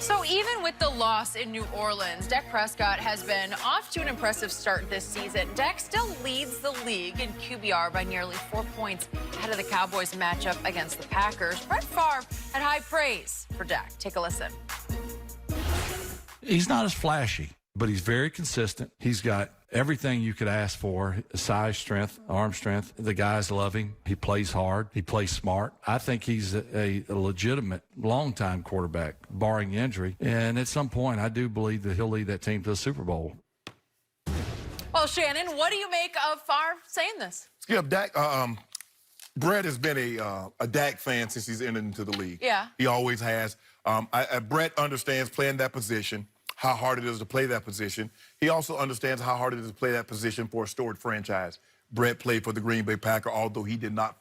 So even with the loss in New Orleans, Dak Prescott has been off to an impressive start this season. Dak still leads the league in QBR by nearly 4 points ahead of the Cowboys matchup against the Packers. Brett Favre had high praise for Dak. Take a listen. He's not as flashy, but he's very consistent. He's got everything you could ask for: size, strength, arm strength. The guys love him. He plays hard. He plays smart. I think he's a legitimate, long-time quarterback, barring injury. And at some point, I do believe that he'll lead that team to the Super Bowl. Well, Shannon, what do you make of Favre saying this? Skip, Dak, Brett has been a Dak fan since he's entered into the league. Yeah. He always has. Brett understands playing that position, how hard it is to play that position. He also understands how hard it is to play that position for a storied franchise. Brett played for the Green Bay Packers, although he did not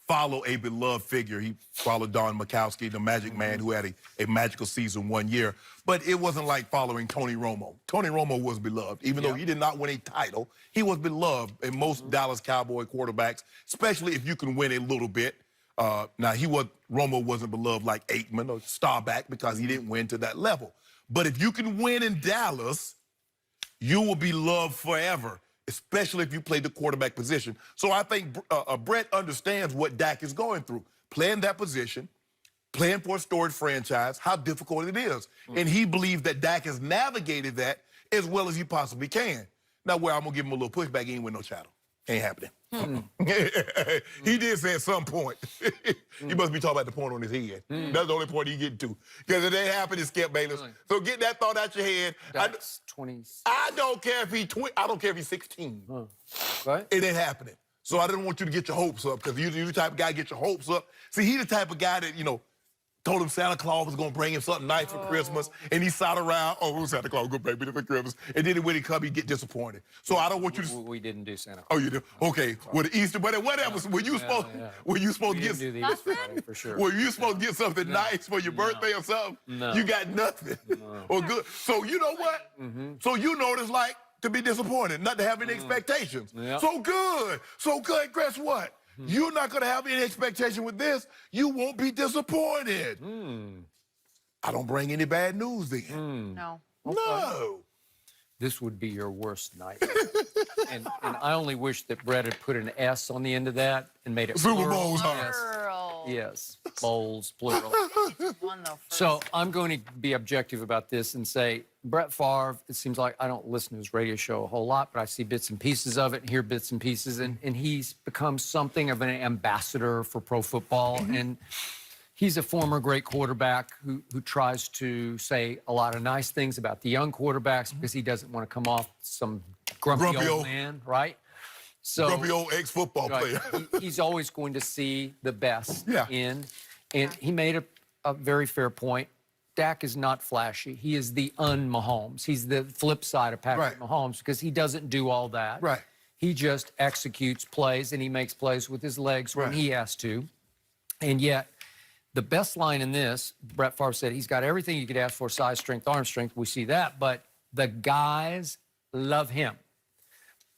follow a beloved figure. He followed Don Majkowski, the Magic Man, who had a magical season 1 year. But it wasn't like following Tony Romo. Tony Romo was beloved. Even though he did not win a title, he was beloved in most Dallas Cowboy quarterbacks, especially if you can win a little bit. Now, Romo wasn't beloved like Aikman or Staubach because he didn't win to that level. But if you can win in Dallas, you will be loved forever, especially if you play the quarterback position. So I think Brett understands what Dak is going through. Playing that position, playing for a storied franchise, how difficult it is. And he believes that Dak has navigated that as well as he possibly can. Now, where I'm going to give him a little pushback, he ain't win no title. Ain't happening. He did say at some point. He must be talking about the point on his head. That's the only point he getting to. Because it ain't happening, Skip Bayless. So get that thought out your head. That's 20. I don't care if I don't care if he's 16. Right? It ain't happening. So I didn't want you to get your hopes up, because you're the type of guy to get your hopes up. See, he the type of guy that, told him Santa Claus was going to bring him something nice for Christmas, and he sat around, Santa Claus going to bring me for Christmas, and then when he come, he get disappointed. So I don't want you to... We didn't do Santa Claus. Oh, you did? Okay. With the Easter, but whatever. Were you supposed to get... Do the Easter Bunny, for sure. Were you supposed to get something nice for your birthday or something? No. You got nothing. Or good. So you know what? So you know what it's like to be disappointed, not to have any expectations. So good. So good. Guess what? You're not going to have any expectation with this. You won't be disappointed. I don't bring any bad news then. No. No. This would be your worst night. and I only wish that Brett had put an S on the end of that and made it Super plural. Bowls, huh? Yes, bowls, plural. One, though, first. So I'm going to be objective about this and say, Brett Favre, it seems like I don't listen to his radio show a whole lot, but I see bits and pieces of it and hear bits and pieces, and he's become something of an ambassador for pro football. And he's a former great quarterback who tries to say a lot of nice things about the young quarterbacks because he doesn't want to come off some grumpy old man, right? So, grumpy old ex-football player. He's always going to see the best in. And he made a very fair point. Dak is not flashy. He is the un-Mahomes. He's the flip side of Patrick Mahomes because he doesn't do all that. He just executes plays, and he makes plays with his legs when he has to. And yet, the best line in this, Brett Favre said, he's got everything you could ask for: size, strength, arm strength. We see that. But the guys love him.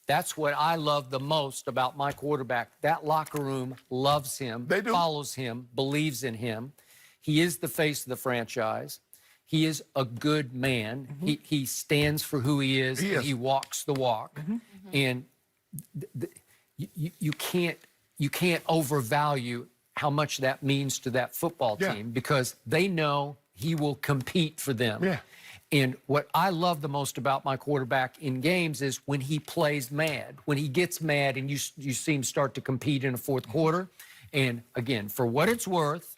That's what I love the most about my quarterback. That locker room loves him, follows him, believes in him. He is the face of the franchise. He is a good man. He stands for who he is. And he walks the walk. And you can't overvalue how much that means to that football team because they know he will compete for them. And what I love the most about my quarterback in games is when he plays mad, when he gets mad and you see him start to compete in the fourth quarter. And again, for what it's worth,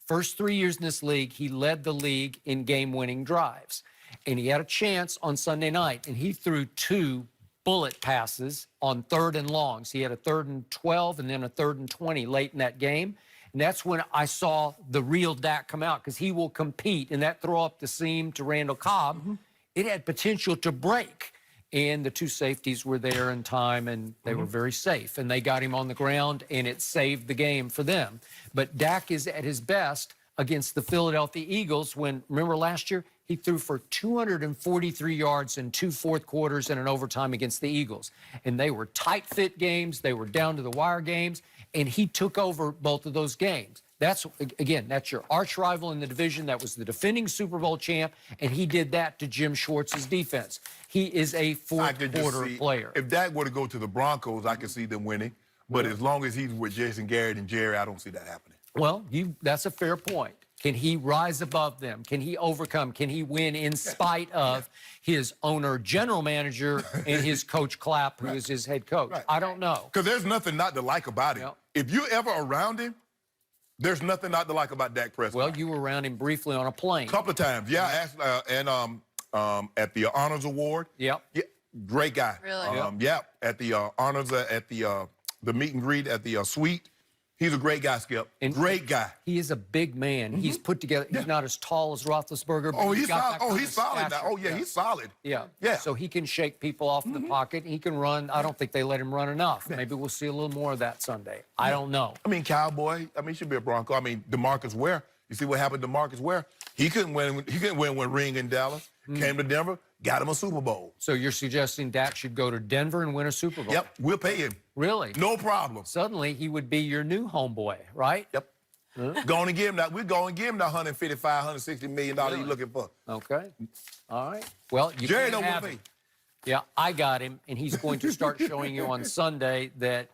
first 3 years in this league, he led the league in game-winning drives. And he had a chance on Sunday night, and he threw 2 bullet passes on 3rd and longs. He had a 3rd and 12 and then a 3rd and 20 late in that game. And that's when I saw the real Dak come out, because he will compete. And that throw up the seam to Randall Cobb, it had potential to break. And the 2 safeties were there in time, and they were very safe. And they got him on the ground, and it saved the game for them. But Dak is at his best against the Philadelphia Eagles when, remember last year, he threw for 243 yards in 2 fourth quarters and an overtime against the Eagles. And they were tight-fit games. They were down-to-the-wire games. And he took over both of those games. Again, that's your arch rival in the division. That was the defending Super Bowl champ, and he did that to Jim Schwartz's defense. He is a fourth-quarter player. If Dak were to go to the Broncos, I could see them winning. But as long as he's with Jason Garrett and Jerry, I don't see that happening. Well, that's a fair point. Can he rise above them? Can he overcome? Can he win in spite of his owner, general manager, and his coach Clapp, who is his head coach? Right. I don't know. Because there's nothing not to like about him. If you're ever around him, there's nothing not to like about Dak Prescott. Well, you were around him briefly on a plane. A couple of times, yeah. And at the Honors Award. Yep. Yeah, great guy. Really? Yeah, at the Honors, at the meet and greet at the suite. He's a great guy, Skip. And great guy. He is a big man. He's put together. He's not as tall as Roethlisberger. But He's got solid. that He's solid now. Oh, yeah, he's solid. Yeah. Yeah. So he can shake people off the pocket. He can run. I don't think they let him run enough. Maybe we'll see a little more of that Sunday. I don't know. I mean, Cowboy. I mean, he should be a Bronco. I mean, DeMarcus Ware. You see what happened to DeMarcus Ware? He couldn't win. He couldn't win with Ring in Dallas. Came to Denver, got him a Super Bowl. So you're suggesting Dak should go to Denver and win a Super Bowl? Yep, we'll pay him. Really? No problem. Suddenly he would be your new homeboy, right? Yep. Going to give him that. We're going to give him that $155, $160 million you're looking for. Okay. All right. Well, you Jerry can't don't want have to him. pay. Yeah, I got him, and he's going to start showing you on Sunday that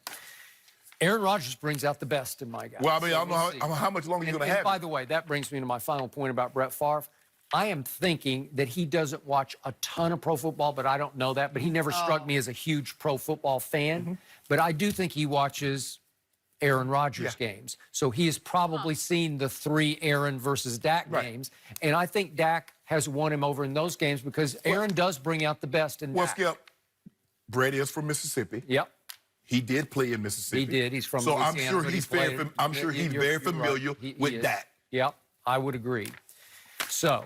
Aaron Rodgers brings out the best in my guy. Well, I mean, I don't know how much longer you're going to have By him. the way, that brings me to my final point about Brett Favre. I am thinking that he doesn't watch a ton of pro football, but I don't know that. But he never struck me as a huge pro football fan. But I do think he watches Aaron Rodgers games. So he has probably seen the 3 Aaron versus Dak games. And I think Dak has won him over in those games because Aaron does bring out the best in Well, Dak. Skip, Brett is from Mississippi. Yep. He did play in Mississippi. He did. He's from So Louisiana. I'm sure but he's played- very. I'm sure he's very familiar right. with is. that. Yep, I would agree. So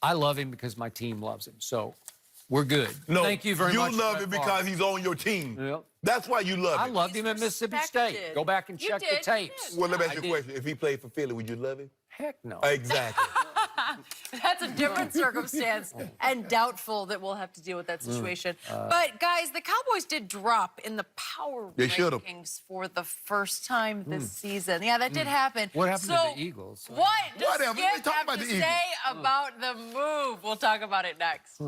I love him because my team loves him. So we're good. No, Thank you very much. You love Brett him Favre. because he's on your team. Yep. That's why you love him. I loved him at Mississippi State. respected. Go back and You check did, the you tapes. did. Well, let me ask I you a did. question. If he played for Philly, would you love him? Heck no. Exactly. That's a different circumstance and doubtful that we'll have to deal with that situation. But, guys, the Cowboys did drop in the power They should've. rankings for the first time this season. Yeah, that did happen. What happened So, to the Eagles? What does Whatever. Skip Let's talk have about to the say about the move? We'll talk about it next.